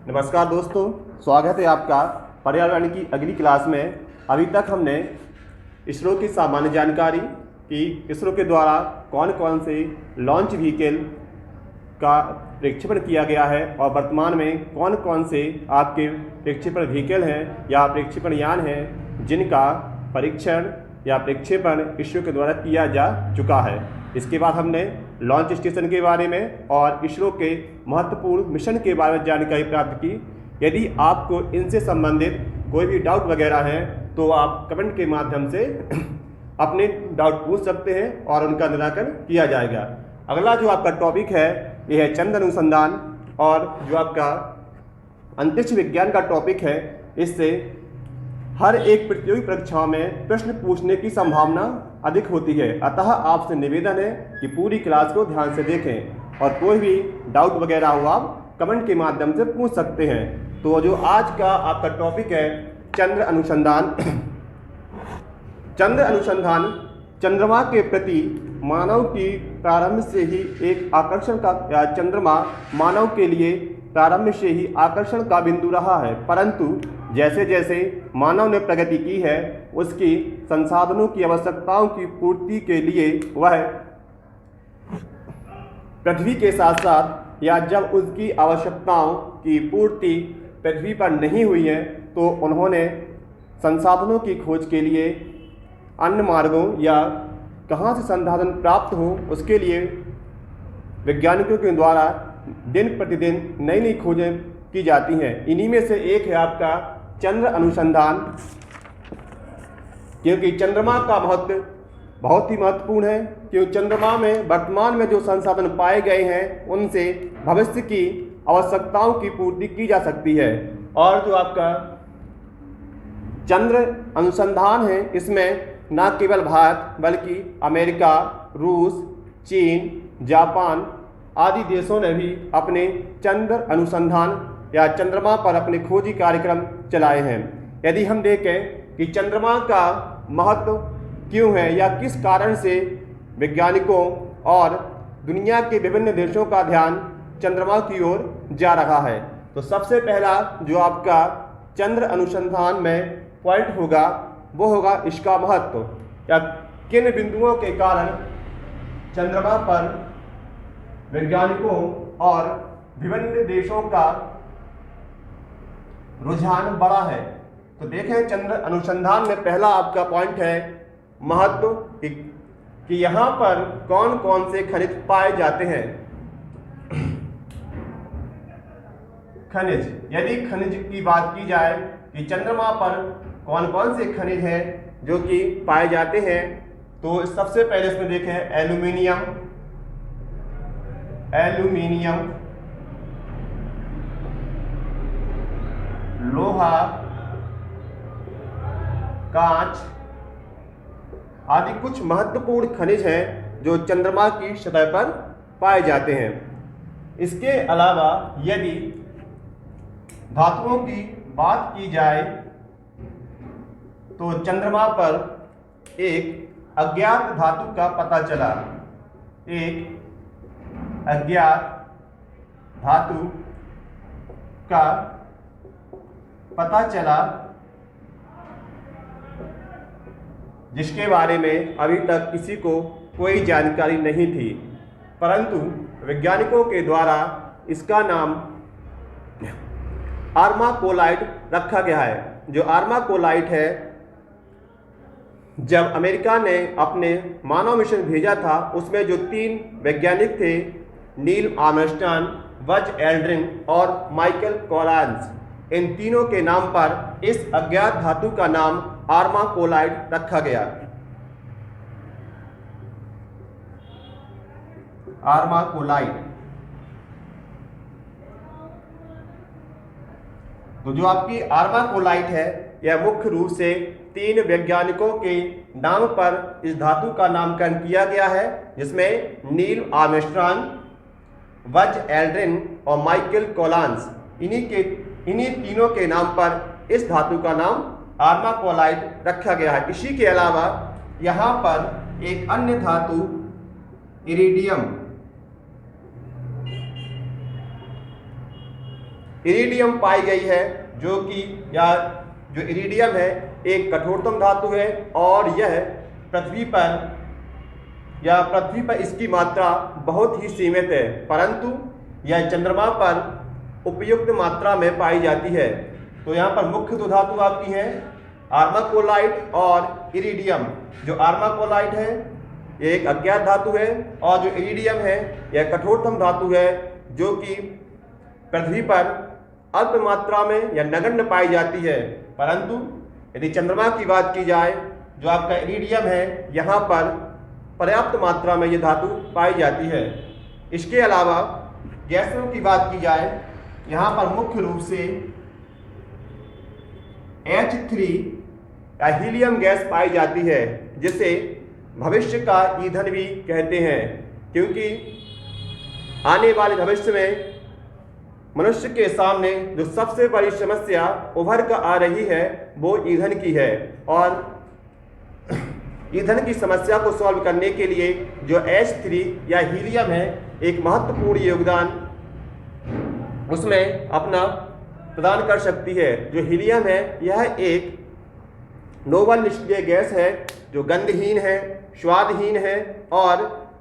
नमस्कार दोस्तों, स्वागत है आपका पर्यावरण की अगली क्लास में। अभी तक हमने इसरो की सामान्य जानकारी कि इसरो के द्वारा कौन कौन से लॉन्च व्हीकल का प्रक्षेपण किया गया है और वर्तमान में कौन कौन से आपके प्रक्षेपण व्हीकल हैं या प्रक्षेपण यान हैं जिनका परीक्षण या प्रक्षेपण इसरो के द्वारा किया जा चुका है। इसके बाद हमने लॉन्च स्टेशन के बारे में और इसरो के महत्वपूर्ण मिशन के बारे में जानकारी प्राप्त की। यदि आपको इनसे संबंधित कोई भी डाउट वगैरह है तो आप कमेंट के माध्यम से अपने डाउट पूछ सकते हैं और उनका निराकरण किया जाएगा। अगला जो आपका टॉपिक है यह है चंद्र अनुसंधान, और जो आपका अंतरिक्ष विज्ञान का टॉपिक है इससे हर एक प्रतियोगी परीक्षाओं में प्रश्न पूछने की संभावना अधिक होती है। अतः आपसे निवेदन है कि पूरी क्लास को ध्यान से देखें और कोई भी डाउट वगैरह हो आप कमेंट के माध्यम से पूछ सकते हैं। तो जो आज का आपका टॉपिक है चंद्र अनुसंधान। चंद्र अनुसंधान चंद्रमा के प्रति मानव की प्रारंभ से ही एक आकर्षण का या चंद्रमा मानव के लिए प्रारंभ से ही आकर्षण का बिंदु रहा है, परंतु जैसे जैसे मानव ने प्रगति की है उसकी संसाधनों की आवश्यकताओं की पूर्ति के लिए वह पृथ्वी के साथ साथ या जब उसकी आवश्यकताओं की पूर्ति पृथ्वी पर नहीं हुई है तो उन्होंने संसाधनों की खोज के लिए अन्य मार्गों या कहाँ से संसाधन प्राप्त हो उसके लिए वैज्ञानिकों के द्वारा दिन प्रतिदिन नई नई खोजें की जाती हैं। इन्हीं में से एक है आपका चंद्र अनुसंधान, क्योंकि चंद्रमा का महत्व बहुत ही महत्वपूर्ण है। क्योंकि चंद्रमा में वर्तमान में जो संसाधन पाए गए हैं उनसे भविष्य की आवश्यकताओं की पूर्ति की जा सकती है। और जो आपका चंद्र अनुसंधान है इसमें न केवल भारत बल्कि अमेरिका, रूस, चीन, जापान आदि देशों ने भी अपने चंद्र अनुसंधान या चंद्रमा पर अपने खोजी कार्यक्रम चलाए हैं। यदि हम देखें कि चंद्रमा का महत्व क्यों है या किस कारण से वैज्ञानिकों और दुनिया के विभिन्न देशों का ध्यान चंद्रमा की ओर जा रहा है, तो सबसे पहला जो आपका चंद्र अनुसंधान में पॉइंट होगा वो होगा इसका महत्व या किन बिंदुओं के कारण चंद्रमा पर वैज्ञानिकों और विभिन्न देशों का रुझान बढ़ा है। तो देखें चंद्र अनुसंधान में पहला आपका पॉइंट है महत्व कि यहाँ पर कौन कौन से खनिज पाए जाते हैं। खनिज, यदि खनिज की बात की जाए कि चंद्रमा पर कौन कौन से खनिज हैं जो कि पाए जाते हैं, तो सबसे पहले इसमें देखें एल्यूमिनियम, लोहा, कांच आदि कुछ महत्वपूर्ण खनिज हैं जो चंद्रमा की सतह पर पाए जाते हैं। इसके अलावा यदि धातुओं की बात की जाए तो चंद्रमा पर एक अज्ञात धातु का पता चला, एक अज्ञात धातु का पता चला जिसके बारे में अभी तक किसी को कोई जानकारी नहीं थी, परंतु वैज्ञानिकों के द्वारा इसका नाम आर्माकोलाइट रखा गया है। जो आर्माकोलाइट है, जब अमेरिका ने अपने मानव मिशन भेजा था उसमें जो 3 वैज्ञानिक थे, नील आर्मस्ट्रांग, बज एल्ड्रिन और माइकल कोलंस, इन तीनों के नाम पर इस अज्ञात धातु का नाम आर्माकोलाइट रखा गया। आर्माकोलाइट। तो जो आपकी आर्माकोलाइट है यह मुख्य रूप से 3 वैज्ञानिकों के नाम पर इस धातु का नामकरण किया गया है, जिसमें नील आर्मस्ट्रांग, बज एल्ड्रिन और माइकल कोलंस, इन्हीं तीनों के नाम पर इस धातु का नाम आर्माकोलाइट रखा गया है। इसी के अलावा यहाँ पर एक अन्य धातु इरिडियम इरिडियम पाई गई है, जो कि या जो इरिडियम है एक कठोरतम धातु है और यह पृथ्वी पर इसकी मात्रा बहुत ही सीमित है, परंतु यह चंद्रमा पर उपयुक्त मात्रा में पाई जाती है। तो यहाँ पर मुख्य दो धातु आपकी हैं आर्माकोलाइट और इरिडियम। जो आर्माकोलाइट है यह एक अज्ञात धातु है और जो इरिडियम है यह कठोरतम धातु है, जो कि पृथ्वी पर अल्प मात्रा में या नगण्य पाई जाती है। परंतु यदि चंद्रमा की बात की जाए, जो आपका इरिडियम है यहाँ पर पर्याप्त मात्रा में ये धातु पाई जाती है। इसके अलावा गैसों की बात की जाए, यहाँ पर मुख्य रूप से H3 या हीलियम गैस पाई जाती है, जिसे भविष्य का ईंधन भी कहते हैं, क्योंकि आने वाले भविष्य में मनुष्य के सामने जो सबसे बड़ी समस्या उभर कर आ रही है वो ईंधन की है। और ईंधन की समस्या को सॉल्व करने के लिए जो H3 या हीलियम है एक महत्वपूर्ण योगदान उसमें अपना प्रदान कर सकती है। जो हीलियम है यह एक नोबल निष्क्रिय गैस है, जो गंधहीन है, स्वादहीन है और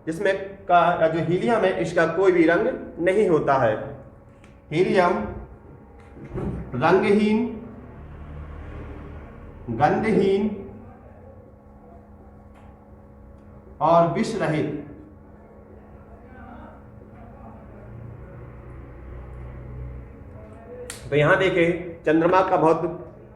जिसमें का जो हीलियम है इसका कोई भी रंग नहीं होता है। हीलियम रंगहीन, गंधहीन और विष रहित। तो यहाँ देखें चंद्रमा का महत्व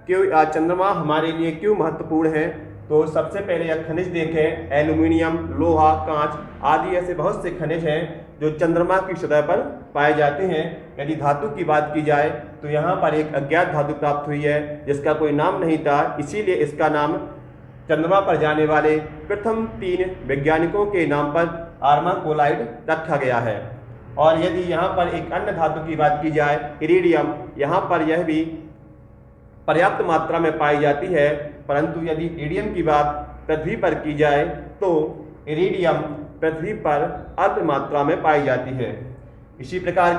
क्यों, चंद्रमा हमारे लिए क्यों महत्वपूर्ण है। तो सबसे पहले यह खनिज देखें, एल्यूमिनियम, लोहा, कांच आदि ऐसे बहुत से खनिज हैं जो चंद्रमा की सतह पर पाए जाते हैं। यदि धातु की बात की जाए तो यहाँ पर एक अज्ञात धातु प्राप्त हुई है जिसका कोई नाम नहीं था, इसीलिए इसका नाम चंद्रमा पर जाने वाले प्रथम 3 वैज्ञानिकों के नाम पर आर्माकोलाइट रखा गया है। और यदि यहाँ पर एक अन्य धातु की बात की जाए, इरिडियम, यहाँ पर यह भी पर्याप्त मात्रा में पाई जाती है, परंतु यदि इरिडियम की बात पृथ्वी पर की जाए तो इरिडियम पृथ्वी पर अल्प मात्रा में पाई जाती है। इसी प्रकार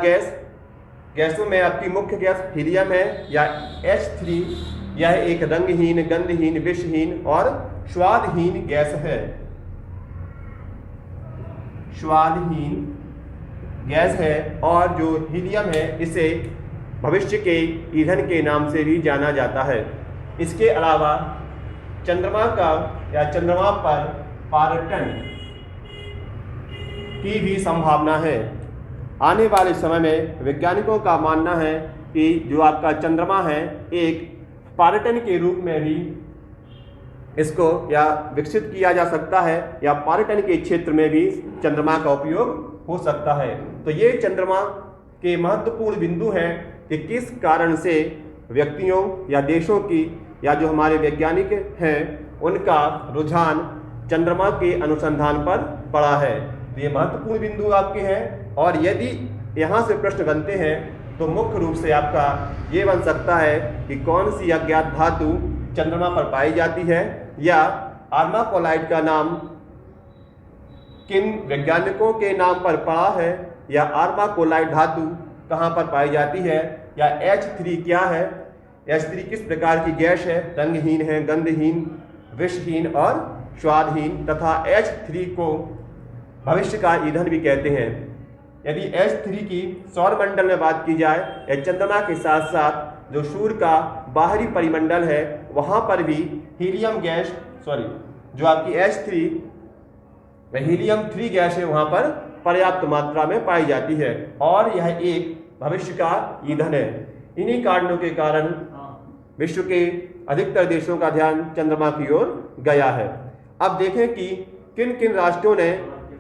गैसों में आपकी मुख्य गैस हीलियम है या H3, यह एक रंगहीन, गंधहीन, विषहीन और स्वादहीन गैस है। स्वादहीन गैस है और जो हीलियम है इसे भविष्य के ईंधन के नाम से भी जाना जाता है। इसके अलावा चंद्रमा पर पर्यटन की भी संभावना है। आने वाले समय में वैज्ञानिकों का मानना है कि जो आपका चंद्रमा है एक पर्यटन के रूप में भी इसको या विकसित किया जा सकता है या पर्यटन के क्षेत्र में भी चंद्रमा का उपयोग हो सकता है। तो ये चंद्रमा के महत्वपूर्ण बिंदु हैं कि किस कारण से व्यक्तियों या देशों की या जो हमारे वैज्ञानिक हैं उनका रुझान चंद्रमा के अनुसंधान पर पड़ा है। तो ये महत्वपूर्ण बिंदु आपके हैं और यदि यहाँ से प्रश्न बनते हैं तो मुख्य रूप से आपका ये बन सकता है कि कौन सी अज्ञात धातु चंद्रमा पर पाई जाती है या आर्माकोलाइट का नाम किन वैज्ञानिकों के नाम पर पड़ा है या आर्माकोलाइट धातु कहाँ पर पाई जाती है या H3 क्या है, H3 किस प्रकार की गैस है, रंगहीन है, गंधहीन, विषहीन और स्वादहीन तथा H3 को भविष्य का ईंधन भी कहते हैं। यदि H3 की सौरमंडल में बात की जाए या चंद्रमा के साथ साथ जो सूर्य का बाहरी परिमंडल है वहाँ पर भी जो आपकी H3 हीलियम 3 गैस है वहाँ पर पर्याप्त मात्रा में पाई जाती है और यह एक भविष्य का ईंधन है। इन्हीं कारणों के कारण विश्व के अधिकतर देशों का ध्यान चंद्रमा की ओर गया है। अब देखें कि किन किन राष्ट्रों ने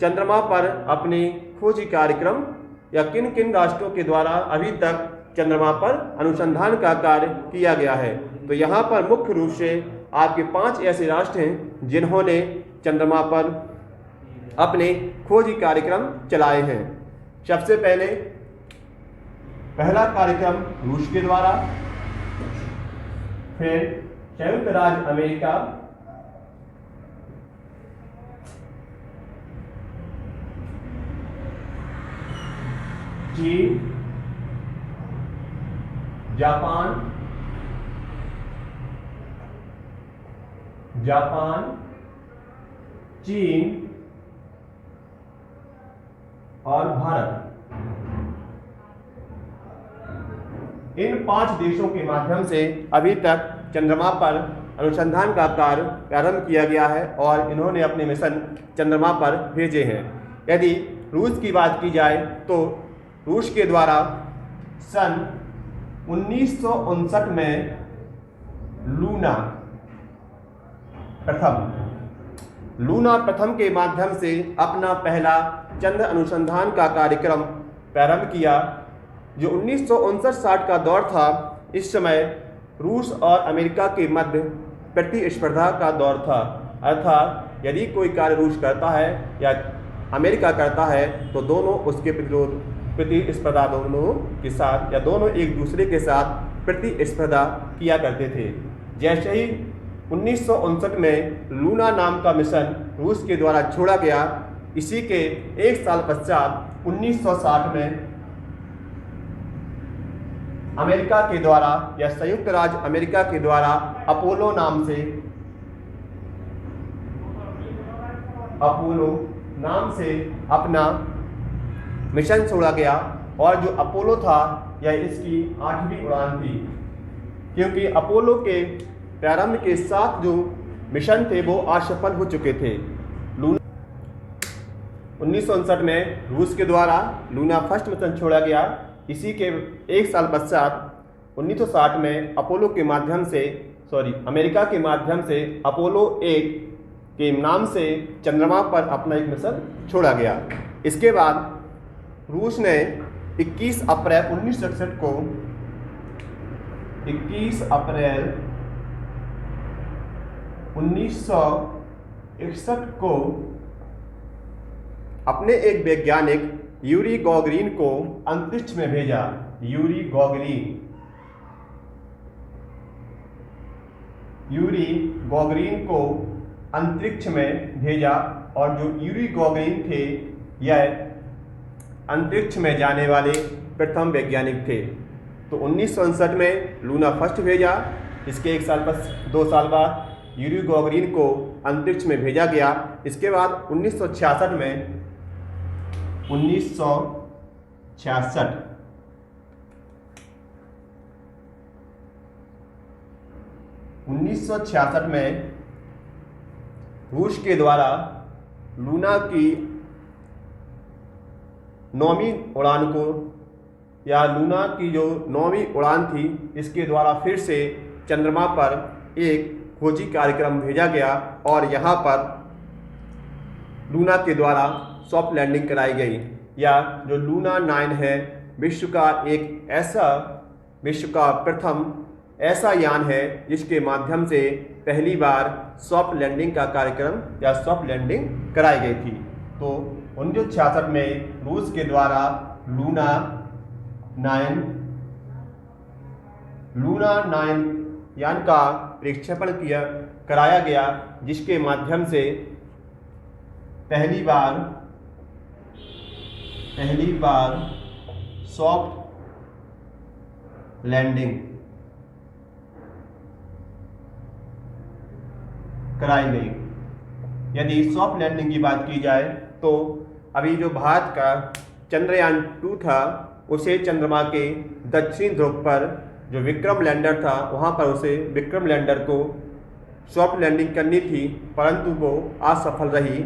चंद्रमा पर अपने खोजी कार्यक्रम या किन किन राष्ट्रों के द्वारा अभी तक चंद्रमा पर अनुसंधान का कार्य किया गया है। तो यहाँ पर मुख्य रूप से आपके 5 ऐसे राष्ट्र हैं जिन्होंने चंद्रमा पर अपने खोजी कार्यक्रम चलाए हैं। सबसे पहला कार्यक्रम रूस के द्वारा, फिर संयुक्त राज्य अमेरिका, चीन, जापान, चीन और भारत, इन 5 देशों के माध्यम से अभी तक चंद्रमा पर अनुसंधान का कार्य प्रारंभ किया गया है और इन्होंने अपने मिशन चंद्रमा पर भेजे हैं। यदि रूस की बात की जाए तो रूस के द्वारा सन 1959 में लूना प्रथम के माध्यम से अपना पहला चंद्र अनुसंधान का कार्यक्रम प्रारंभ किया। जो 1959-60 का दौर था, इस समय रूस और अमेरिका के मध्य प्रतिस्पर्धा का दौर था। अर्थात यदि कोई कार्य रूस करता है या अमेरिका करता है तो दोनों उसके प्रतिस्पर्धा दोनों के साथ या दोनों एक दूसरे के साथ प्रतिस्पर्धा किया करते थे। जैसे ही 1959 में लूना नाम का मिशन रूस के द्वारा छोड़ा गया, इसी के एक साल पश्चात 1960 में अमेरिका के द्वारा या संयुक्त राज्य अमेरिका के द्वारा अपोलो नाम से अपना मिशन छोड़ा गया। और जो अपोलो था यह इसकी 8वीं उड़ान थी, क्योंकि अपोलो के प्रारंभ के 7 जो मिशन थे वो असफल हो चुके थे। 1959 में रूस के द्वारा लूना फर्स्ट मिशन छोड़ा गया। इसी के एक साल पश्चात 1960 में अमेरिका के माध्यम से अपोलो 1 के नाम से चंद्रमा पर अपना एक मिशन छोड़ा गया। इसके बाद रूस ने 21 अप्रैल 1961 को अपने एक वैज्ञानिक यूरी गॉगरिन को अंतरिक्ष में भेजा। यूरी गॉगरिन को अंतरिक्ष में भेजा और जो यूरी गॉगरिन थे यह अंतरिक्ष में जाने वाले प्रथम वैज्ञानिक थे। तो 1959 में लूना फर्स्ट भेजा। इसके 2 साल बाद यूरी गॉगरिन को अंतरिक्ष में भेजा गया। इसके बाद 1966 में रूस के द्वारा लूना की 9वीं उड़ान को या लूना की जो 9वीं उड़ान थी, इसके द्वारा फिर से चंद्रमा पर एक खोजी कार्यक्रम भेजा गया और यहाँ पर लूना के द्वारा सॉफ्ट लैंडिंग कराई गई। या जो लूना 9 है विश्व का प्रथम ऐसा यान है जिसके माध्यम से पहली बार सॉफ्ट लैंडिंग का कार्यक्रम या सॉफ्ट लैंडिंग कराई गई थी। तो 1966 में रूस के द्वारा लूना 9 यान का प्रक्षेपण कराया गया, जिसके माध्यम से पहली बार सॉफ्ट लैंडिंग कराई गई। यदि सॉफ्ट लैंडिंग की बात की जाए तो अभी जो भारत का चंद्रयान 2 था, उसे चंद्रमा के दक्षिणी ध्रुव पर जो विक्रम लैंडर था वहाँ पर उसे विक्रम लैंडर को सॉफ्ट लैंडिंग करनी थी, परंतु वो असफल रही।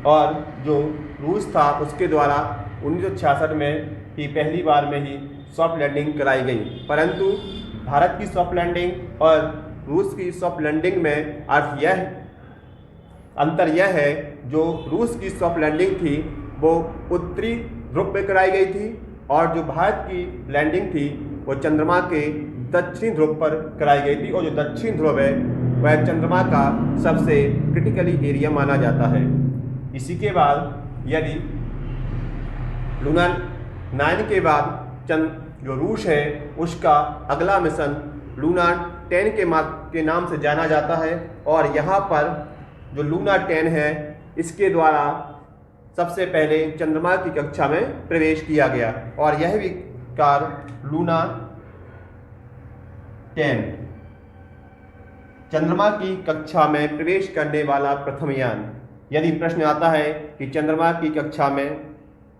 और जो रूस था उसके द्वारा 1966 में ही पहली बार में ही सॉफ्ट लैंडिंग कराई गई। परंतु भारत की सॉफ्ट लैंडिंग और रूस की सॉफ्ट लैंडिंग में अंतर यह है, जो रूस की सॉफ्ट लैंडिंग थी वो उत्तरी ध्रुव पे कराई गई थी और जो भारत की लैंडिंग थी वो चंद्रमा के दक्षिणी ध्रुव पर कराई गई थी। और जो दक्षिण ध्रुव है वह चंद्रमा का सबसे क्रिटिकली एरिया माना जाता है। इसी के बाद यदि लूना 9 के बाद जो रूस है उसका अगला मिशन लूना 10 के नाम से जाना जाता है। और यहाँ पर जो लूना 10 है इसके द्वारा सबसे पहले चंद्रमा की कक्षा में प्रवेश किया गया और यह भी कार्य लूना 10 चंद्रमा की कक्षा में प्रवेश करने वाला प्रथम यान। यदि प्रश्न आता है कि चंद्रमा की कक्षा में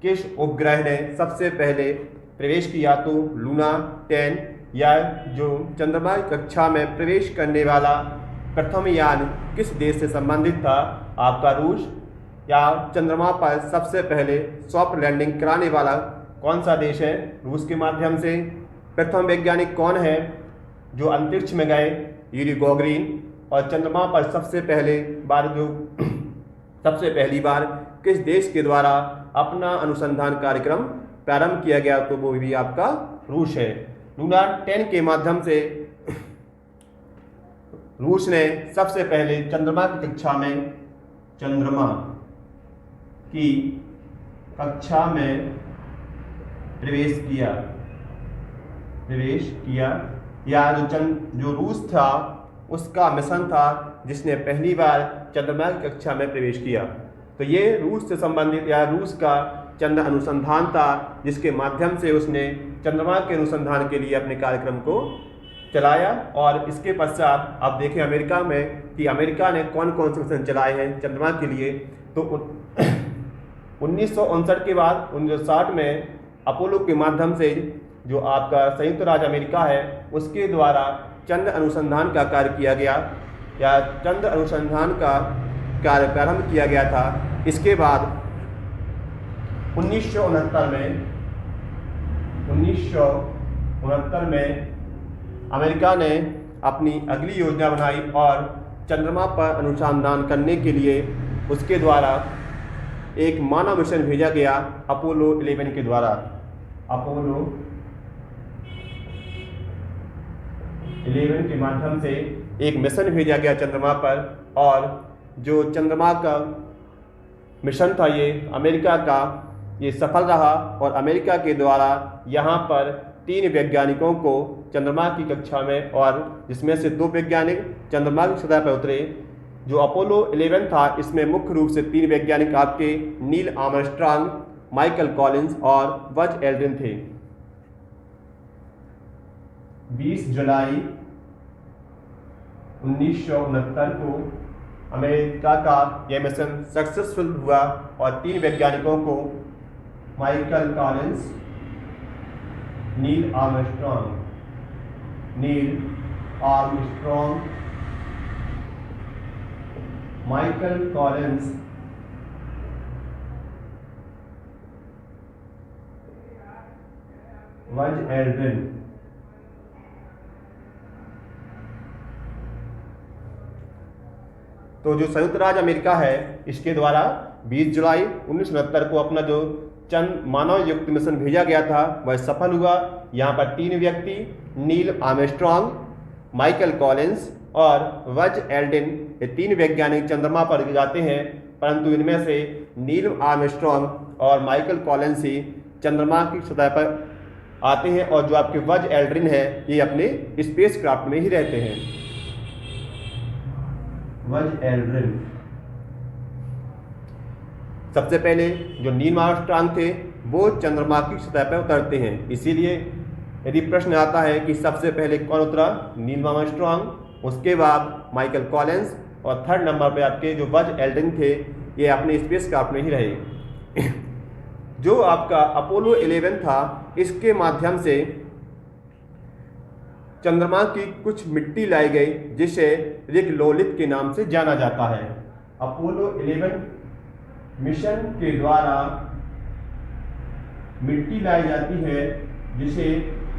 किस उपग्रह ने सबसे पहले प्रवेश किया, तो लूना 10 या जो चंद्रमा की कक्षा में प्रवेश करने वाला प्रथम यान किस देश से संबंधित था, आपका रूस। या चंद्रमा पर सबसे पहले सॉफ्ट लैंडिंग कराने वाला कौन सा देश है, रूस के माध्यम से। प्रथम वैज्ञानिक कौन है जो अंतरिक्ष में गए, यूरी गॉगरिन। और चंद्रमा पर सबसे पहली बार किस देश के द्वारा अपना अनुसंधान कार्यक्रम प्रारंभ किया गया, तो वो भी आपका रूस है। लूना 10 के माध्यम से रूस ने सबसे पहले चंद्रमा की कक्षा में प्रवेश किया। या जो रूस था उसका मिशन था जिसने पहली बार चंद्रमा की कक्षा में प्रवेश किया। तो ये रूस से संबंधित या रूस का चंद्र अनुसंधान था, जिसके माध्यम से उसने चंद्रमा के अनुसंधान के लिए अपने कार्यक्रम को चलाया। और इसके पश्चात आप देखें अमेरिका में कि अमेरिका ने कौन कौन से मिशन चलाए हैं चंद्रमा के लिए। तो 1959 के बाद 1960 में अपोलो के माध्यम से जो आपका संयुक्त राज्य अमेरिका है उसके द्वारा चंद्र अनुसंधान का कार्य किया गया या चंद्र अनुसंधान का कार्य प्रारंभ किया गया था। इसके बाद 1969 में अमेरिका ने अपनी अगली योजना बनाई और चंद्रमा पर अनुसंधान करने के लिए उसके द्वारा एक मानव मिशन भेजा गया अपोलो 11 के द्वारा। अपोलो 11 के माध्यम से एक मिशन भेजा गया चंद्रमा पर। और जो चंद्रमा का मिशन था ये अमेरिका का, ये सफल रहा। और अमेरिका के द्वारा यहाँ पर 3 वैज्ञानिकों को चंद्रमा की कक्षा में, और जिसमें से 2 वैज्ञानिक चंद्रमा की सतह पर उतरे। जो अपोलो 11 था इसमें मुख्य रूप से 3 वैज्ञानिक आपके नील आर्मस्ट्रांग, माइकल कॉलिंस और बज एल्ड्रिन थे। 20 जुलाई 1969 को अमेरिका का यह मिशन सक्सेसफुल हुआ और 3 वैज्ञानिकों को Michael Collins, Neil Armstrong, Michael Collins Buzz Aldrin तो जो संयुक्त राज्य अमेरिका है इसके द्वारा 20 जुलाई 1969 को अपना जो चंद मानव युक्त मिशन भेजा गया था वह सफल हुआ। यहाँ पर 3 व्यक्ति नील आर्मस्ट्रांग, माइकल कॉलिंस और बज एल्ड्रिन, ये 3 वैज्ञानिक चंद्रमा पर जाते हैं। परंतु इनमें से नील आर्मस्ट्रांग और माइकल कॉलिंस ही चंद्रमा की सतह पर आते हैं और जो आपके बज एल्ड्रिन है ये अपने स्पेस क्राफ्ट में ही रहते हैं। बज एल्ड्रिन सबसे पहले जो नील आर्मस्ट्रांग थे वो चंद्रमा की सतह पर उतरते हैं। इसीलिए यदि प्रश्न आता है कि सबसे पहले कौन उतरा, नील आर्मस्ट्रांग, उसके बाद माइकल कॉलिंस और 3rd नंबर पे आपके जो बज एल्ड्रिन थे ये अपने स्पेस क्राफ्ट में ही रहे। जो आपका अपोलो 11 था इसके माध्यम से चंद्रमा की कुछ मिट्टी लाई गई जिसे रिक लोलित के नाम से जाना जाता है। अपोलो 11 मिशन के द्वारा मिट्टी लाई जाती है जिसे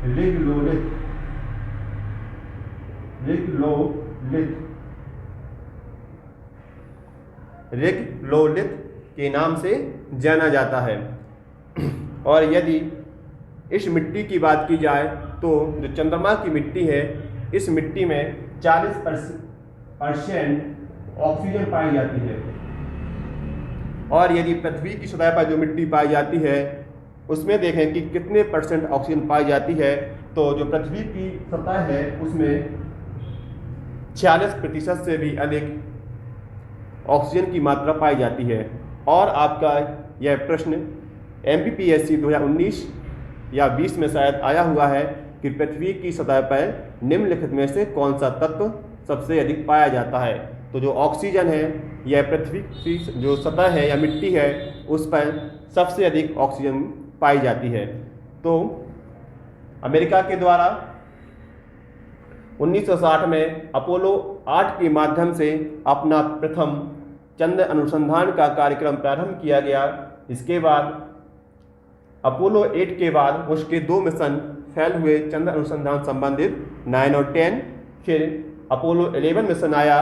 रिक लोलित के नाम से जाना जाता है। और यदि इस मिट्टी की बात की जाए तो जो चंद्रमा की मिट्टी है इस मिट्टी में 40% ऑक्सीजन पाई जाती है। और यदि पृथ्वी की सतह पर जो मिट्टी पाई जाती है उसमें देखें कि कितने % ऑक्सीजन पाई जाती है, तो जो पृथ्वी की सतह है उसमें 46% से भी अधिक ऑक्सीजन की मात्रा पाई जाती है। और आपका यह प्रश्न MPPSC 2019 या 20 में शायद आया हुआ है कि पृथ्वी की सतह पर निम्नलिखित में से कौन सा तत्व सबसे अधिक पाया जाता है। तो जो ऑक्सीजन है यह पृथ्वी की जो सतह है या मिट्टी है उस पर सबसे अधिक ऑक्सीजन पाई जाती है। तो अमेरिका के द्वारा 1960 में अपोलो 8 के माध्यम से अपना प्रथम चंद्र अनुसंधान का कार्यक्रम प्रारंभ किया गया। इसके बाद अपोलो 8 के बाद उसके 2 मिशन फेल हुए चंद्र अनुसंधान संबंधित 9 और 10। फिर अपोलो 11 मिशन आया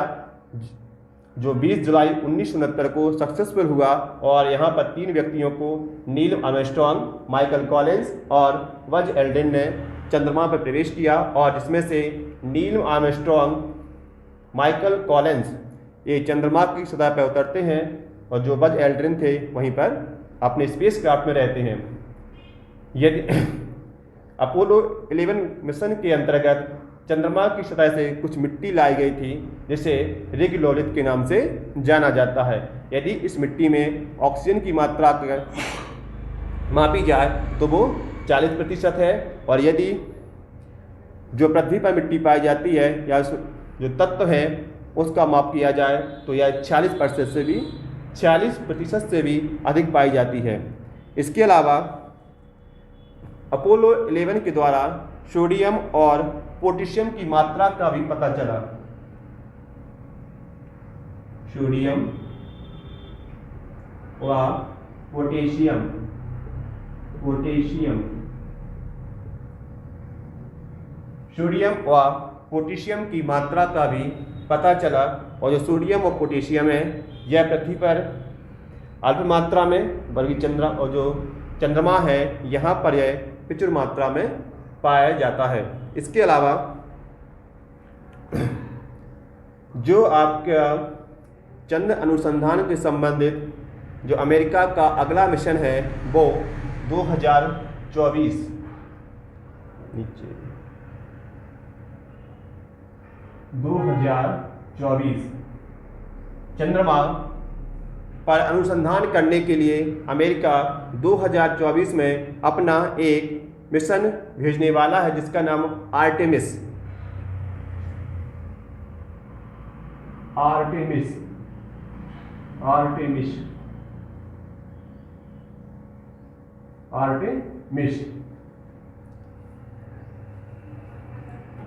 जो 20 जुलाई 1969 को सक्सेसफुल हुआ और यहाँ पर 3 व्यक्तियों को नील आर्मस्ट्रॉन्ग, माइकल कॉलिंस और बज एल्ड्रिन ने चंद्रमा पर प्रवेश किया। और इसमें से नील आर्मस्ट्रॉन्ग, माइकल कॉलिंस ये चंद्रमा की सतह पर उतरते हैं और जो बज एल्ड्रिन थे वहीं पर अपने स्पेस क्राफ्ट में रहते हैं। यदि अपोलो 11 मिशन के अंतर्गत चंद्रमा की सतह से कुछ मिट्टी लाई गई थी जिसे रिगलोलिथ के नाम से जाना जाता है। यदि इस मिट्टी में ऑक्सीजन की मात्रा अगर मापी जाए तो वो 40% है और यदि जो पृथ्वी पर मिट्टी पाई जाती है या जो तत्व है उसका माप किया जाए तो यह 40% से भी अधिक पाई जाती है। इसके अलावा अपोलो 11 के द्वारा सोडियम और पोटेशियम की मात्रा का भी पता चला। सोडियम व पोटेशियम सोडियम व पोटेशियम की मात्रा का भी पता चला। और जो सोडियम और पोटेशियम है यह पृथ्वी पर अल्प मात्रा में, बल्कि जो चंद्रमा है यहाँ पर यह प्रचुर मात्रा में पाया जाता है। इसके अलावा जो आपका चंद्र अनुसंधान के संबंधित जो अमेरिका का अगला मिशन है वो 2024 चंद्रमा पर अनुसंधान करने के लिए अमेरिका 2024 में अपना एक मिशन भेजने वाला है जिसका नाम आर्टेमिस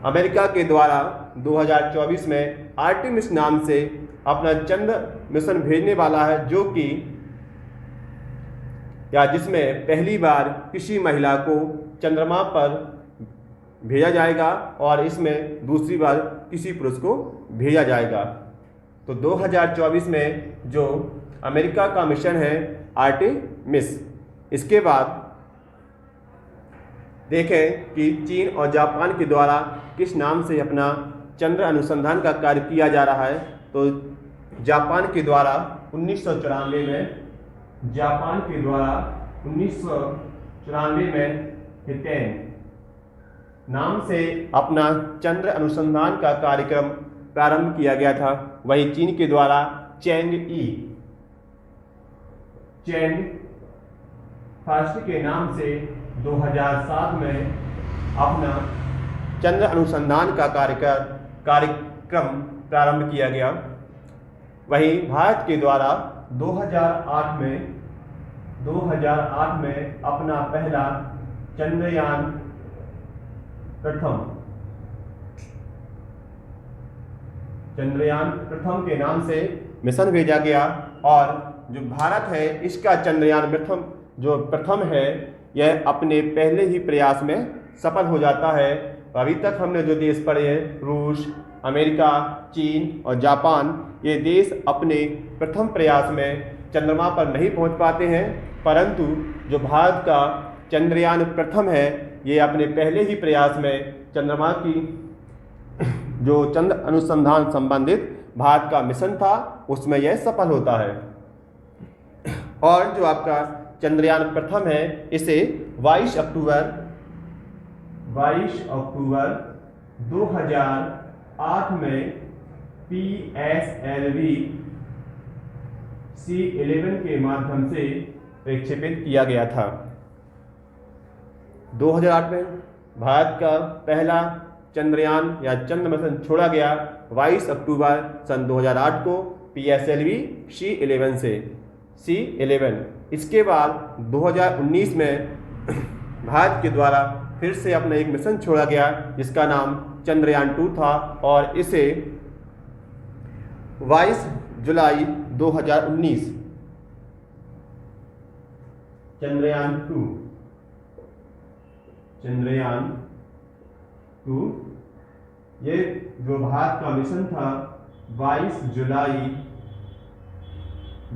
अमेरिका के द्वारा 2024 में आर्टेमिस नाम से अपना चंद्र मिशन भेजने वाला है जो कि जिसमें पहली बार किसी महिला को चंद्रमा पर भेजा जाएगा और इसमें दूसरी बार किसी पुरुष को भेजा जाएगा। तो 2024 में जो अमेरिका का मिशन है आर्टेमिस। इसके बाद देखें कि चीन और जापान के द्वारा किस नाम से अपना चंद्र अनुसंधान का कार्य किया जा रहा है। तो जापान के द्वारा 1994 में हिटेन नाम से अपना चंद्र अनुसंधान का कार्यक्रम प्रारंभ किया गया था। वहीं चीन के द्वारा चैंग फर्स्ट के नाम से 2007 में अपना चंद्र अनुसंधान का कार्यक्रम प्रारंभ किया गया। वहीं भारत के द्वारा 2008 में अपना पहला चंद्रयान प्रथम के नाम से मिशन भेजा गया। और जो भारत है इसका चंद्रयान प्रथम है यह अपने पहले ही प्रयास में सफल हो जाता है। अभी तक हमने जो देश पढ़े हैं रूस, अमेरिका, चीन और जापान, ये देश अपने प्रथम प्रयास में चंद्रमा पर नहीं पहुंच पाते हैं, परंतु जो भारत का चंद्रयान प्रथम है ये अपने पहले ही प्रयास में चंद्रमा की जो चंद्र अनुसंधान संबंधित भारत का मिशन था उसमें यह सफल होता है। और जो आपका चंद्रयान प्रथम है इसे 22 अक्टूबर 2008 में PSLV C11 के माध्यम से प्रक्षेपित किया गया था। 2008 में भारत का पहला चंद्रयान या चंद्र मिशन छोड़ा गया 22 अक्टूबर सन 2008 को PSLV C11 से C11। इसके बाद 2019 में भारत के द्वारा फिर से अपना एक मिशन छोड़ा गया जिसका नाम चंद्रयान 2 था और इसे 22 जुलाई 2019 चंद्रयान 2 ये जो भारत का मिशन था 22 जुलाई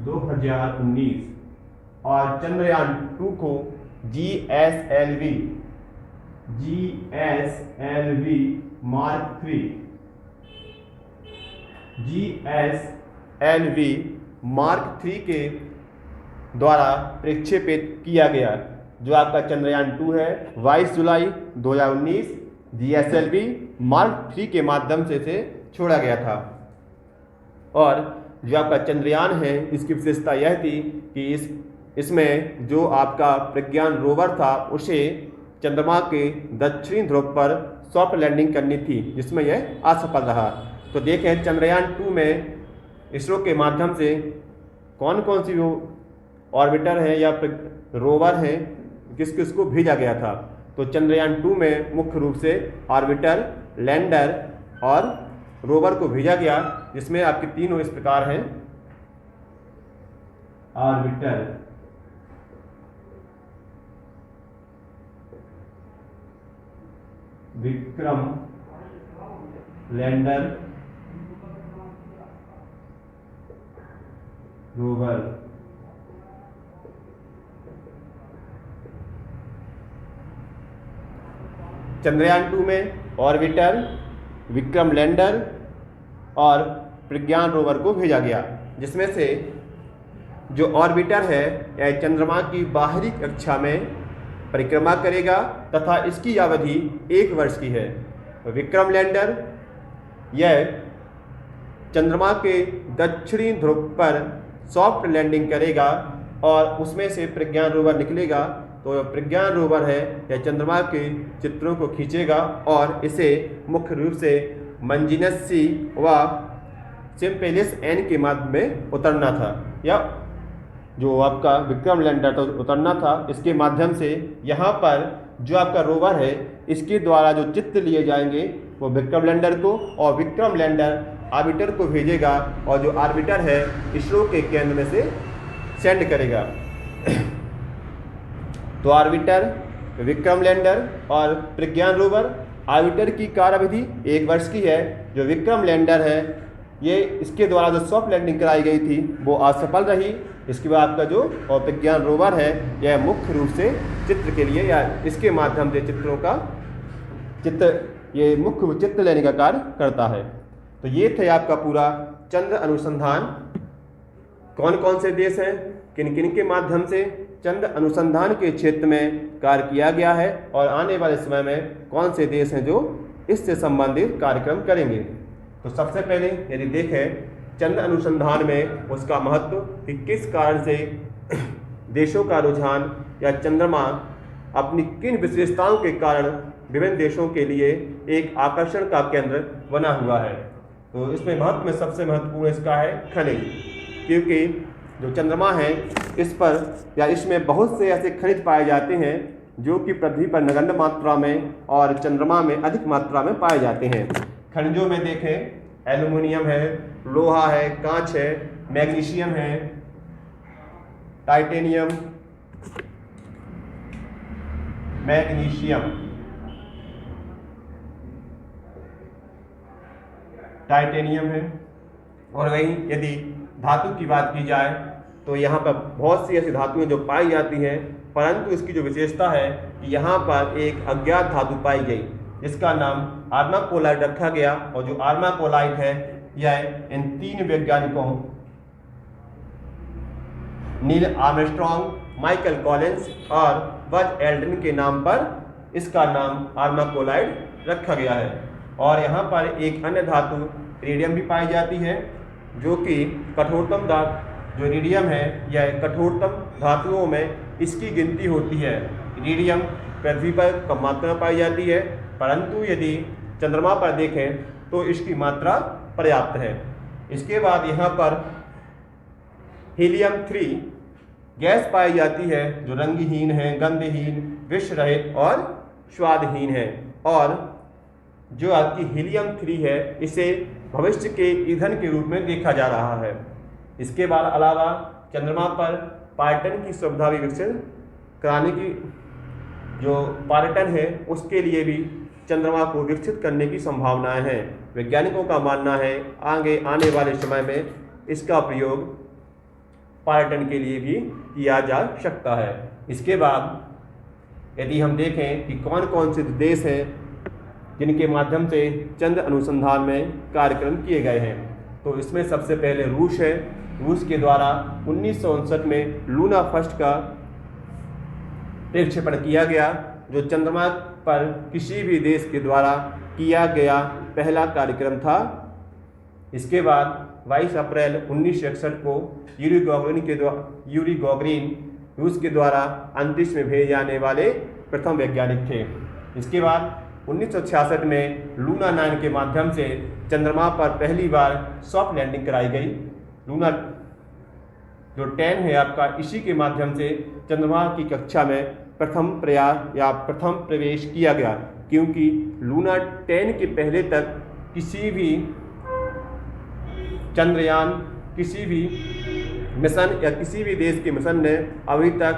2019 और चंद्रयान 2 को GSLV Mark 3 GSLV Mark 3 के द्वारा प्रक्षेपित किया गया। जो आपका चंद्रयान 2 है 22 जुलाई 2019 GSLV Mark 3 के माध्यम से छोड़ा गया था। और जो आपका चंद्रयान है इसकी विशेषता यह थी कि इसमें जो आपका प्रज्ञान रोवर था उसे चंद्रमा के दक्षिणी ध्रुव पर सॉफ्ट लैंडिंग करनी थी जिसमें यह असफल रहा। तो देखें चंद्रयान 2 में इसरो के माध्यम से कौन कौन सी वो ऑर्बिटर हैं या रोवर हैं किस किस को भेजा गया था। तो चंद्रयान 2 में मुख्य रूप से ऑर्बिटर, लैंडर और रोवर को भेजा गया जिसमें आपके तीनों इस प्रकार हैं। Orbiter, Vikram lander, rover. Chandrayaan 2 में ऑर्बिटर, विक्रम लैंडर और प्रज्ञान रोवर को भेजा गया जिसमें से जो ऑर्बिटर है यह चंद्रमा की बाहरी कक्षा में परिक्रमा करेगा तथा इसकी अवधि 1 वर्ष की है। विक्रम लैंडर यह चंद्रमा के दक्षिणी ध्रुव पर सॉफ्ट लैंडिंग करेगा और उसमें से प्रज्ञान रोवर निकलेगा। तो प्रज्ञान रोवर है यह चंद्रमा के चित्रों को खींचेगा और इसे मुख्य रूप से मंजिनस सी व सिम्प्लिस एन के माध्यम में उतरना था या जो आपका विक्रम लैंडर तो उतरना था इसके माध्यम से। यहाँ पर जो आपका रोवर है इसके द्वारा जो चित्र लिए जाएंगे वो विक्रम लैंडर को और विक्रम लैंडर ऑर्बिटर को भेजेगा और जो ऑर्बिटर है इसरो के केंद्र में से सेंड करेगा। तो ऑर्बिटर, विक्रम लैंडर और प्रज्ञान रोवर, ऑर्बिटर की कार्य अवधि 1 वर्ष की है। जो विक्रम लैंडर है ये इसके द्वारा जो सॉफ्ट लैंडिंग कराई गई थी वो असफल रही। इसके बाद आपका जो और प्रज्ञान रोवर है यह मुख्य रूप से चित्र के लिए या इसके माध्यम से चित्रों का ये मुख्य चित्र लेने का कार्य करता है। तो ये थे आपका पूरा चंद्र अनुसंधान। कौन कौन से देश हैं, किन किन के माध्यम से चंद्र अनुसंधान के क्षेत्र में कार्य किया गया है और आने वाले समय में कौन से देश हैं जो इससे संबंधित कार्यक्रम करेंगे। तो सबसे पहले यदि देखें चंद्र अनुसंधान में उसका महत्व कि किस कारण से देशों का रुझान या चंद्रमा अपनी किन विशेषताओं के कारण विभिन्न देशों के लिए एक आकर्षण का केंद्र बना हुआ है। तो इसमें महत्व में सबसे महत्वपूर्ण इसका है खनिज, क्योंकि जो चंद्रमा है इस पर या इसमें बहुत से ऐसे खनिज पाए जाते हैं जो कि पृथ्वी पर नगण्य मात्रा में और चंद्रमा में अधिक मात्रा में पाए जाते हैं। खनिजों में देखें एल्युमिनियम है, लोहा है, कांच है, मैग्नीशियम है, टाइटेनियम, टाइटेनियम है। और वहीं यदि धातु की बात की जाए तो यहाँ पर बहुत सी ऐसी धातुएं जो पाई जाती हैं, परंतु इसकी जो विशेषता है कि यहाँ पर एक अज्ञात धातु पाई गई जिसका नाम आर्माकोलाइट रखा गया। और जो आर्माकोलाइट है यह इन 3 वैज्ञानिकों नील आर्मस्ट्रॉन्ग, माइकल कॉलिंस और बज एल्ड्रिन के नाम पर इसका नाम आर्माकोलाइट रखा गया है। और यहाँ पर एक अन्य धातु रेडियम भी पाई जाती है जो कि कठोरतम धातु जो रेडियम है यह कठोरतम धातुओं में इसकी गिनती होती है इरिडियम पृथ्वी पर कम मात्रा में पाई जाती है, परंतु यदि चंद्रमा पर देखें तो इसकी मात्रा पर्याप्त है। इसके बाद यहाँ पर हीलियम 3 गैस पाई जाती है जो रंगहीन है, गंधहीन, विष रहित और स्वादहीन है। और जो आपकी हीलियम 3 है इसे भविष्य के ईंधन के रूप में देखा जा रहा है। इसके बाद अलावा चंद्रमा पर पर्यटन की सुविधा भी विकसित कराने की जो पर्यटन है उसके लिए भी चंद्रमा को विकसित करने की संभावनाएं हैं। वैज्ञानिकों का मानना है आगे आने वाले समय में इसका प्रयोग पर्यटन के लिए भी किया जा सकता है। इसके बाद यदि हम देखें कि कौन कौन से देश हैं जिनके माध्यम से चंद्र अनुसंधान में कार्यक्रम किए गए हैं, तो इसमें सबसे पहले रूस है। रूस के द्वारा 1959 में लूना फर्स्ट का प्रक्षेपण किया गया, जो चंद्रमा पर किसी भी देश के द्वारा किया गया पहला कार्यक्रम था। इसके बाद 22 अप्रैल 1961 को यूरी गॉगरिन रूस के द्वारा अंतरिक्ष में भेजे जाने वाले प्रथम वैज्ञानिक थे। इसके बाद 1966 में लूना 9 के माध्यम से चंद्रमा पर पहली बार सॉफ्ट लैंडिंग कराई गई। लूना जो 10 है आपका, इसी के माध्यम से चंद्रमा की कक्षा में प्रथम प्रयास या प्रथम प्रवेश किया गया, क्योंकि लूना 10 के पहले तक किसी भी चंद्रयान, किसी भी मिशन या किसी भी देश के मिशन ने अभी तक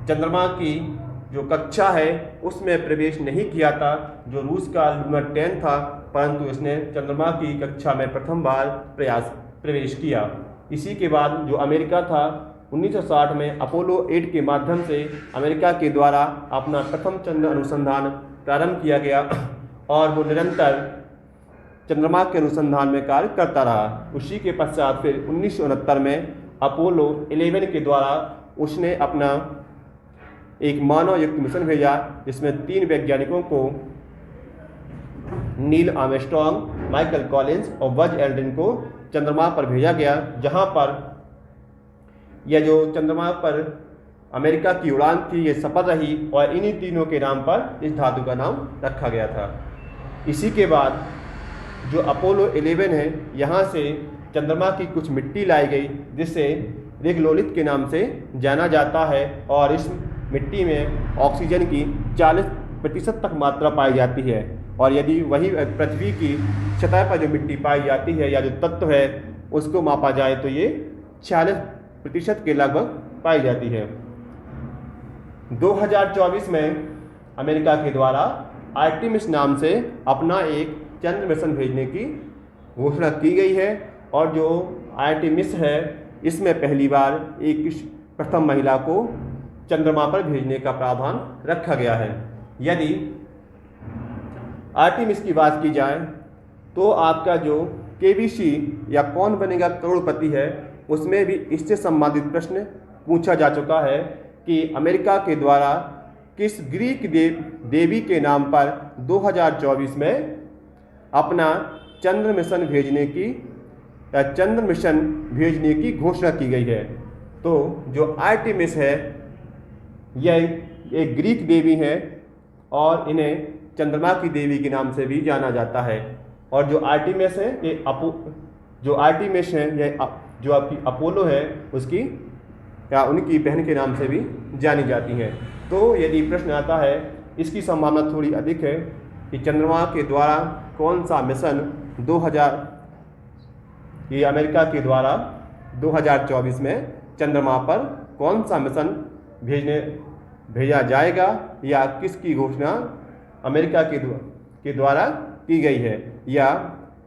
चंद्रमा की जो कक्षा है उसमें प्रवेश नहीं किया था। जो रूस का लूना 10 था, परंतु इसने चंद्रमा की कक्षा में प्रथम बार प्रवेश किया। इसी के बाद जो अमेरिका था, 1960 में अपोलो 8 के माध्यम से अमेरिका के द्वारा अपना प्रथम चंद्र अनुसंधान प्रारंभ किया गया और वो निरंतर चंद्रमा के अनुसंधान में कार्य करता रहा। उसी के पश्चात फिर 1969 में अपोलो 11 के द्वारा उसने अपना एक मानव युक्त मिशन भेजा, जिसमें 3 वैज्ञानिकों को नील आर्मस्ट्रॉन्ग, माइकल कॉलिंस और बज एल्ड्रिन को चंद्रमा पर भेजा गया, जहां पर यह जो चंद्रमा पर अमेरिका की उड़ान थी ये सफल रही और इन्हीं तीनों के नाम पर इस धातु का नाम रखा गया था। इसी के बाद जो अपोलो 11 है, यहाँ से चंद्रमा की कुछ मिट्टी लाई गई जिसे रिगलोलिथ के नाम से जाना जाता है, और इस मिट्टी में ऑक्सीजन की 40% तक मात्रा पाई जाती है। और यदि वही पृथ्वी की सतह पर जो मिट्टी पाई जाती है या जो तत्व है उसको मापा जाए तो ये 40% के लगभग पाई जाती है। 2024 में अमेरिका के द्वारा आर्टेमिस नाम से अपना एक चंद्र मिशन भेजने की घोषणा की गई है, और जो आर्टेमिस है इसमें पहली बार एक प्रथम महिला को चंद्रमा पर भेजने का प्रावधान रखा गया है। यदि आर्टेमिस की बात की जाए तो आपका जो केबीसी या कौन बनेगा करोड़पति है, उसमें भी इससे संबंधित प्रश्न पूछा जा चुका है कि अमेरिका के द्वारा किस ग्रीक देवी के नाम पर 2024 में अपना चंद्र मिशन भेजने की घोषणा की गई है। तो जो आर्टेमिस है यह एक ग्रीक देवी है और इन्हें चंद्रमा की देवी के नाम से भी जाना जाता है। और जो आर्टेमिस है ये जो आपकी अपोलो है उसकी या उनकी बहन के नाम से भी जानी जाती हैं। तो यदि प्रश्न आता है, इसकी संभावना थोड़ी अधिक है कि चंद्रमा के द्वारा कौन सा मिशन अमेरिका के द्वारा 2024 में चंद्रमा पर कौन सा मिशन भेजा जाएगा या किसकी घोषणा अमेरिका के द्वारा की गई है, या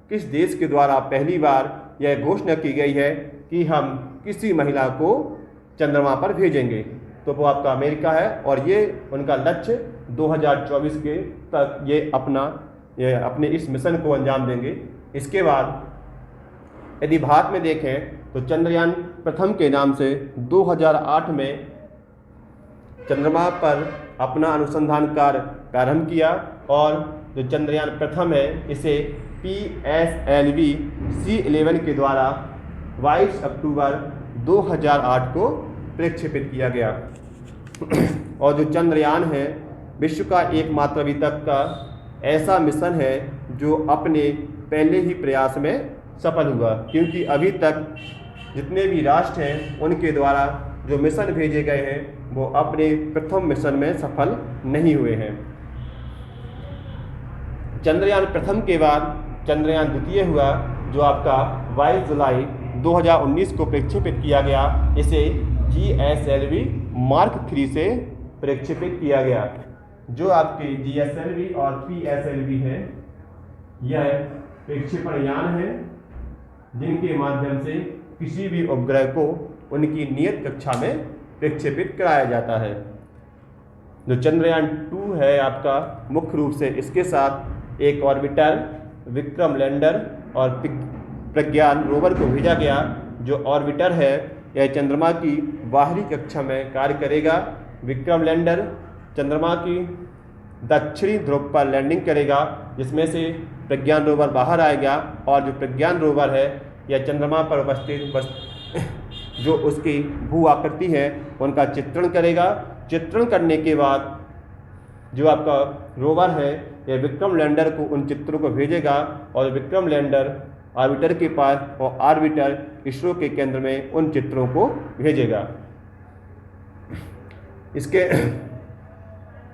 किस देश के द्वारा पहली बार यह घोषणा की गई है कि हम किसी महिला को चंद्रमा पर भेजेंगे, तो वो आपका अमेरिका है। और ये उनका लक्ष्य 2024 के तक ये अपने इस मिशन को अंजाम देंगे। इसके बाद यदि भारत में देखें तो चंद्रयान प्रथम के नाम से 2008 में चंद्रमा पर अपना अनुसंधान कार्य प्रारंभ किया, और जो चंद्रयान प्रथम है इसे PSLV C11 के द्वारा 22 अक्टूबर 2008 को प्रक्षेपित किया गया। और जो चंद्रयान है विश्व का एकमात्र अभी तक का ऐसा मिशन है जो अपने पहले ही प्रयास में सफल हुआ, क्योंकि अभी तक जितने भी राष्ट्र हैं उनके द्वारा जो मिशन भेजे गए हैं वो अपने प्रथम मिशन में सफल नहीं हुए हैं। चंद्रयान प्रथम के बाद चंद्रयान द्वितीय हुआ, जो आपका 22 जुलाई 2019 को प्रक्षेपित किया गया। इसे GSLV Mark 3 से प्रक्षेपित किया गया। जो आपके GSLV और PSLV है, यह प्रक्षेपण यान है जिनके माध्यम से किसी भी उपग्रह को उनकी नियत कक्षा में प्रक्षेपित कराया जाता है। जो चंद्रयान 2 है आपका, मुख्य रूप से इसके साथ एक ऑर्बिटर, विक्रम लैंडर और प्रज्ञान रोवर को भेजा गया। जो ऑर्बिटर है यह चंद्रमा की बाहरी कक्षा में कार्य करेगा। विक्रम लैंडर चंद्रमा की दक्षिणी ध्रुव पर लैंडिंग करेगा, जिसमें से प्रज्ञान रोवर बाहर आएगा। और जो प्रज्ञान रोवर है यह चंद्रमा पर उपस्थित जो उसकी भू आकृति है उनका चित्रण करेगा। चित्रण करने के बाद जो आपका रोवर है यह विक्रम लैंडर को उन चित्रों को भेजेगा और विक्रम लैंडर ऑर्बिटर के पास और ऑर्बिटर इसरो के केंद्र में उन चित्रों को भेजेगा। इसके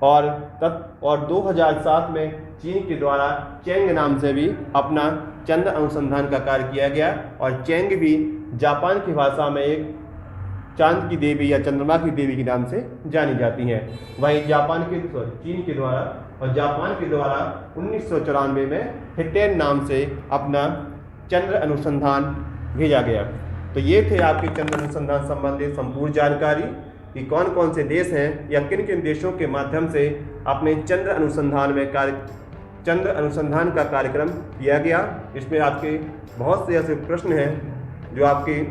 और 2007 में चीन के द्वारा चैंग नाम से भी अपना चंद्र अनुसंधान का कार्य किया गया। और चैंग भी जापान की भाषा में एक चांद की देवी या चंद्रमा की देवी के नाम से जानी जाती हैं। वहीं चीन के द्वारा और जापान के द्वारा 1994 में हिटेन नाम से अपना चंद्र अनुसंधान भेजा गया। तो ये थे आपके चंद्र अनुसंधान संबंधित संपूर्ण जानकारी कि कौन कौन से देश हैं या किन किन देशों के माध्यम से अपने चंद्र अनुसंधान का कार्यक्रम किया गया। इसमें आपके बहुत से ऐसे प्रश्न हैं जो आपकी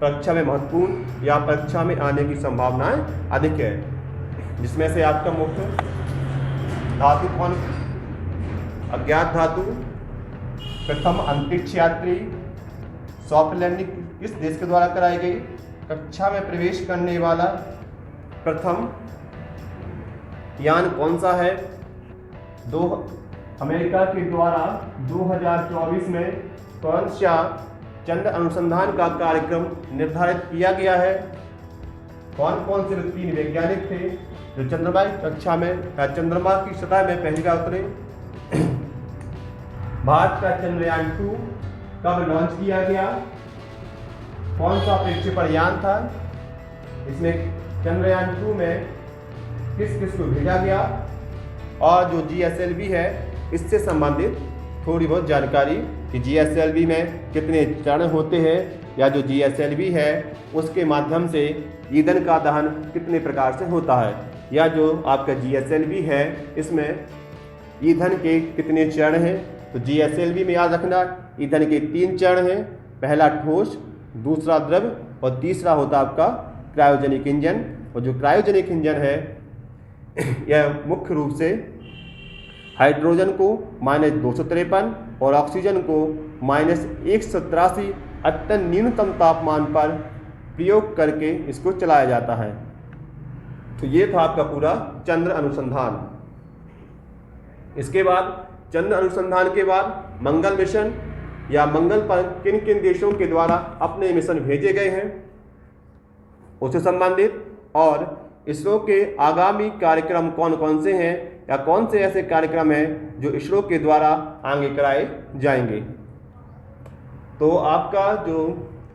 परीक्षा में महत्वपूर्ण या परीक्षा में आने की संभावनाएं अधिक है। जिसमें से आपका मुख्य धातु कौन, अज्ञात धातु, प्रथम अंतरिक्ष यात्री, सॉफ्ट लैंडिंग किस देश के द्वारा कराई गई, कक्षा में प्रवेश करने वाला प्रथम यान कौन सा है, अमेरिका के द्वारा 2024 में कौन सा चंद्र अनुसंधान का कार्यक्रम निर्धारित किया गया है, कौन कौन से 3 वैज्ञानिक थे जो चंद्रमा की कक्षा में या चंद्रमा की सतह में पहली बार उतरे, भारत का चंद्रयान 2 कब लॉन्च किया गया, कौन सा प्रक्षेपण यान था, इसमें चंद्रयान 2 में किस किस को भेजा गया, और जो GSLV है इससे संबंधित थोड़ी बहुत जानकारी कि GSLV में कितने चरण होते हैं, या जो GSLV है उसके माध्यम से ईंधन का दहन कितने प्रकार से होता है, या जो आपका GSLV है इसमें ईंधन के कितने चरण हैं। तो GSLV में याद रखना ईंधन के 3 चरण हैं, पहला ठोस, दूसरा द्रव और तीसरा होता आपका क्रायोजेनिक इंजन। और जो क्रायोजेनिक इंजन है यह मुख्य रूप से हाइड्रोजन को -253 और ऑक्सीजन को -183 अत्यंत न्यूनतम तापमान पर प्रयोग करके इसको चलाया जाता है। तो ये था आपका पूरा चंद्र अनुसंधान। इसके बाद चंद्र अनुसंधान के बाद मंगल मिशन या मंगल पर किन किन देशों के द्वारा अपने मिशन भेजे गए हैं उससे संबंधित, और इसरो के आगामी कार्यक्रम कौन कौन से हैं या कौन से ऐसे कार्यक्रम हैं जो इसरो के द्वारा आगे कराए जाएंगे। तो आपका जो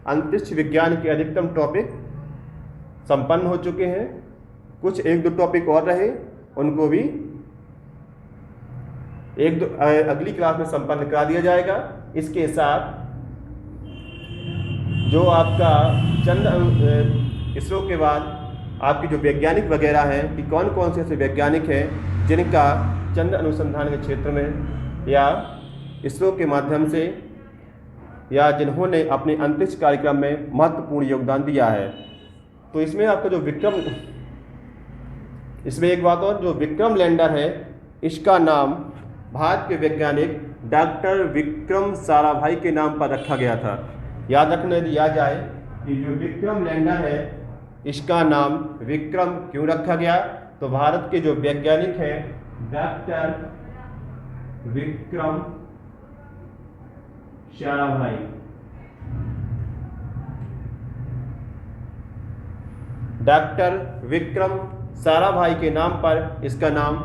अंतरिक्ष विज्ञान के अधिकतम टॉपिक संपन्न हो चुके हैं। कुछ 1-2 टॉपिक और रहे, उनको भी अगली क्लास में संपन्न करा दिया जाएगा। इसके साथ जो आपका इसरो के बाद आपकी जो वैज्ञानिक वगैरह हैं कि कौन कौन से ऐसे वैज्ञानिक हैं जिनका चंद्र अनुसंधान के क्षेत्र में या इसरो के माध्यम से या जिन्होंने अपने अंतरिक्ष कार्यक्रम में महत्वपूर्ण योगदान दिया है। तो इसमें आपका जो इसमें एक बात और, जो विक्रम लैंडर है इसका नाम भारत के वैज्ञानिक डॉक्टर विक्रम साराभाई के नाम पर रखा गया था। याद रखना यदि याद जाए कि जो विक्रम लैंडर है इसका नाम विक्रम क्यों रखा गया? तो भारत के जो वैज्ञानिक हैं डॉक्टर विक्रम साराभाई, डॉक्टर विक्रम साराभाई के नाम पर इसका नाम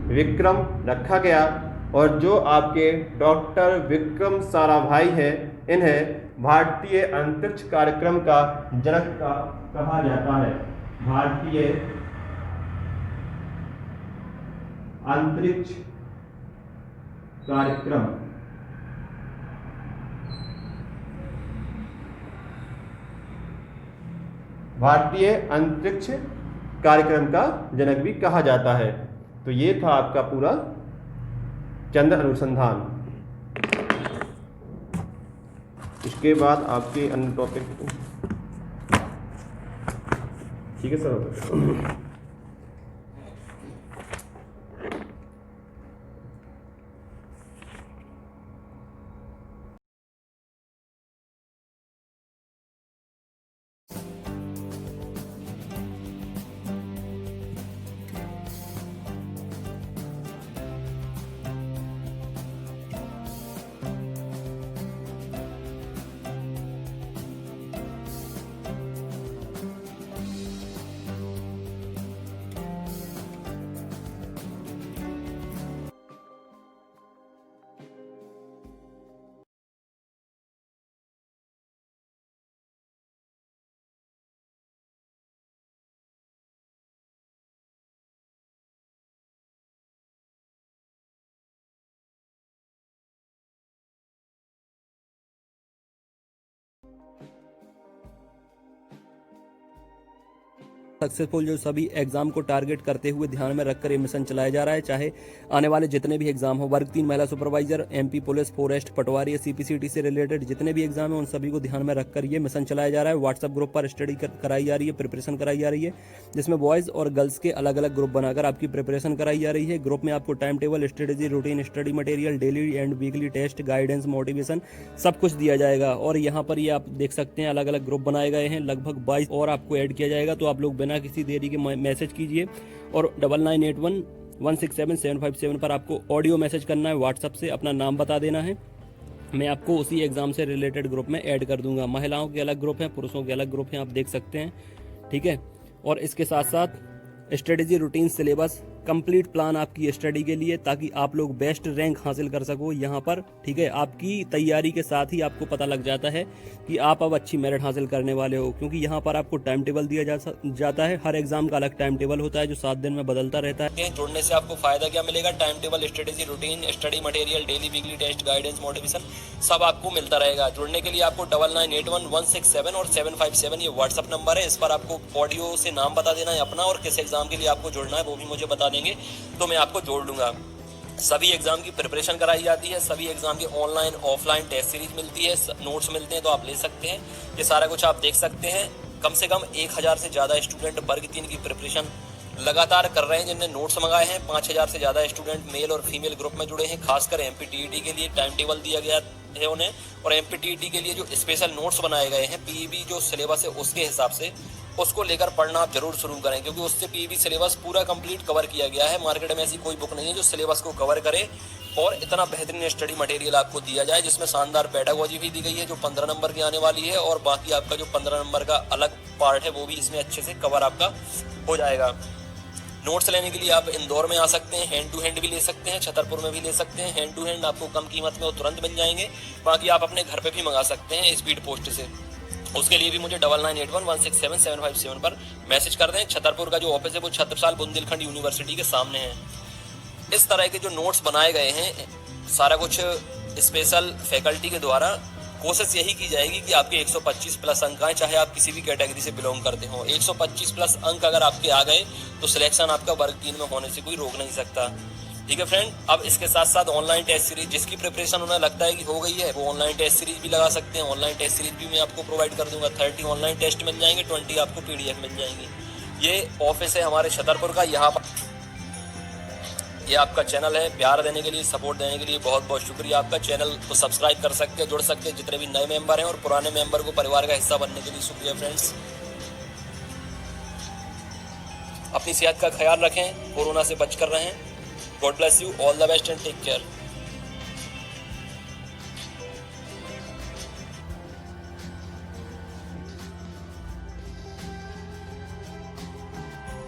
विक्रम रखा गया। और जो आपके डॉक्टर विक्रम साराभाई हैं, इन्हें भारतीय अंतरिक्ष कार्यक्रम का जनक कहा जाता है। भारतीय अंतरिक्ष कार्यक्रम भारतीय अंतरिक्ष कार्यक्रम का जनक भी कहा जाता है। तो ये था आपका पूरा चंद्र अनुसंधान। इसके बाद आपके अन्य टॉपिक, ठीक है सर। सक्सेसफुल जो सभी एग्जाम को टारगेट करते हुए ध्यान में रखकर ये मिशन चलाया जा रहा है। चाहे आने वाले जितने भी एग्जाम हो, वर्ग 3 महिला सुपरवाइजर, एमपी पुलिस, फॉरेस्ट, पटवारी, सीपीसीटी से रिलेटेड जितने भी एग्जाम है, उन सभी को ध्यान में रखकर ये मिशन चलाया जा रहा है। व्हाट्सएप ग्रुप पर स्टडी कराई जा रही है, प्रिपरेशन कराई जा रही है, जिसमें बॉयज़ और गर्ल्स के अलग अलग ग्रुप बनाकर आपकी प्रिपरेशन कराई जा रही है। ग्रुप में आपको time table, strategy, routine, study material, daily and weekly test, guidance, motivation सब कुछ दिया जाएगा। और यहाँ पर ये आप देख सकते हैं अलग अलग ग्रुप बनाए गए हैं, लगभग 22 और आपको ऐड किया जाएगा। तो आप लोग बिना किसी देरी के मैसेज कीजिए और 9981167757 पर आपको ऑडियो मैसेज करना है। व्हाट्सएप से अपना नाम बता देना है, मैं आपको उसी एग्जाम से रिलेटेड ग्रुप में ऐड कर दूंगा। महिलाओं के अलग ग्रुप हैं, पुरुषों के अलग ग्रुप हैं, आप देख सकते हैं, ठीक है। और इसके साथ साथ strategy, routine, syllabus, complete plan आपकी स्टडी के लिए, ताकि आप लोग बेस्ट रैंक हासिल कर सको यहाँ पर, ठीक है। आपकी तैयारी के साथ ही आपको पता लग जाता है कि आप अब अच्छी मेरिट हासिल करने वाले हो, क्योंकि यहाँ पर आपको टाइम टेबल दिया जाता है। हर एग्जाम का अलग टाइम टेबल होता है जो 7 दिन में बदलता रहता है। जुड़ने से आपको फायदा क्या मिलेगा? Time table, strategy, routine, study material, daily weekly test, guidance, motivation सब आपको मिलता रहेगा। जुड़ने के लिए आपको 99811677 और 757 ये व्हाट्सअप नंबर है। इस पर आपको ऑडियो से नाम बता देना है अपना और किस एग्जाम के लिए आपको जुड़ना है वो भी मुझे बता देंगे, तो मैं आपको जोड़ लूंगा। सभी एग्जाम की प्रिपरेशन कराई जाती है, सभी एग्जाम की ऑनलाइन ऑफलाइन टेस्ट सीरीज मिलती है, नोट्स मिलते हैं, तो आप ले सकते हैं। ये सारा कुछ आप देख सकते हैं। कम से कम 1000 से ज़्यादा स्टूडेंट वर्ग 3 की प्रिपरेशन लगातार कर रहे हैं, जिनने नोट्स मंगाए हैं। 5000 से ज़्यादा स्टूडेंट मेल और फीमेल ग्रुप में जुड़े हैं। खासकर एमपीटीईटी के लिए टाइम टेबल दिया गया है उन्हें, और एमपीटीईटी के लिए जो स्पेशल नोट्स बनाए गए हैं, पीईबी जो सिलेबस है उसके हिसाब से उसको लेकर पढ़ना आप जरूर शुरू करें, क्योंकि उससे पीईबी सिलेबस पूरा कंप्लीट कवर किया गया है। मार्केट में ऐसी कोई बुक नहीं है जो सिलेबस को कवर करे और इतना बेहतरीन स्टडी मटेरियल आपको दिया जाए, जिसमें शानदार पेडागोजी भी दी गई है जो 15 नंबर की आने वाली है, और बाकी आपका जो 15 नंबर का अलग पार्ट है वो भी इसमें अच्छे से कवर आपका हो जाएगा। नोट्स लेने के लिए आप इंदौर में आ सकते हैं, हैंड टू हैंड भी ले सकते हैं, छतरपुर में भी ले सकते हैं। हैंड टू हैंड आपको कम कीमत में वो तुरंत मिल जाएंगे, बाकी आप अपने घर पे भी मंगा सकते हैं स्पीड पोस्ट से। उसके लिए भी मुझे 9981167757 पर मैसेज कर दें। छतरपुर का जो ऑफिस है वो छत्रसाल बुंदेलखंड यूनिवर्सिटी के सामने है। इस तरह के जो नोट्स बनाए गए हैं सारा कुछ स्पेशल फैकल्टी के द्वारा, कोशिश यही की जाएगी कि आपके 125 प्लस अंक आए, चाहे आप किसी भी कैटेगरी से बिलोंग करते हो। 125 प्लस अंक अगर आपके आ गए तो सिलेक्शन आपका वर्ग 3 में होने से कोई रोक नहीं सकता, ठीक है फ्रेंड। अब इसके साथ साथ ऑनलाइन टेस्ट सीरीज, जिसकी प्रिपरेशन उन्हें लगता है कि हो गई है, वो ऑनलाइन टेस्ट सीरीज भी लगा सकते हैं। ऑनलाइन टेस्ट सीरीज भी मैं आपको प्रोवाइड कर दूंगा। 30 ऑनलाइन टेस्ट मिल जाएंगे, 20 आपको पीडीएफ मिल जाएंगी। ये ऑफिस है हमारे छतरपुर का। यहाँ पर ये आपका चैनल है। प्यार देने के लिए, सपोर्ट देने के लिए बहुत बहुत शुक्रिया आपका। चैनल को सब्सक्राइब कर सकते हैं, जुड़ सकते हैं जितने भी नए मेंबर हैं, और पुराने मेंबर को परिवार का हिस्सा बनने के लिए शुक्रिया फ्रेंड्स। अपनी सेहत का ख्याल रखें, कोरोना से बच कर रहें। God bless you, all the best and take care.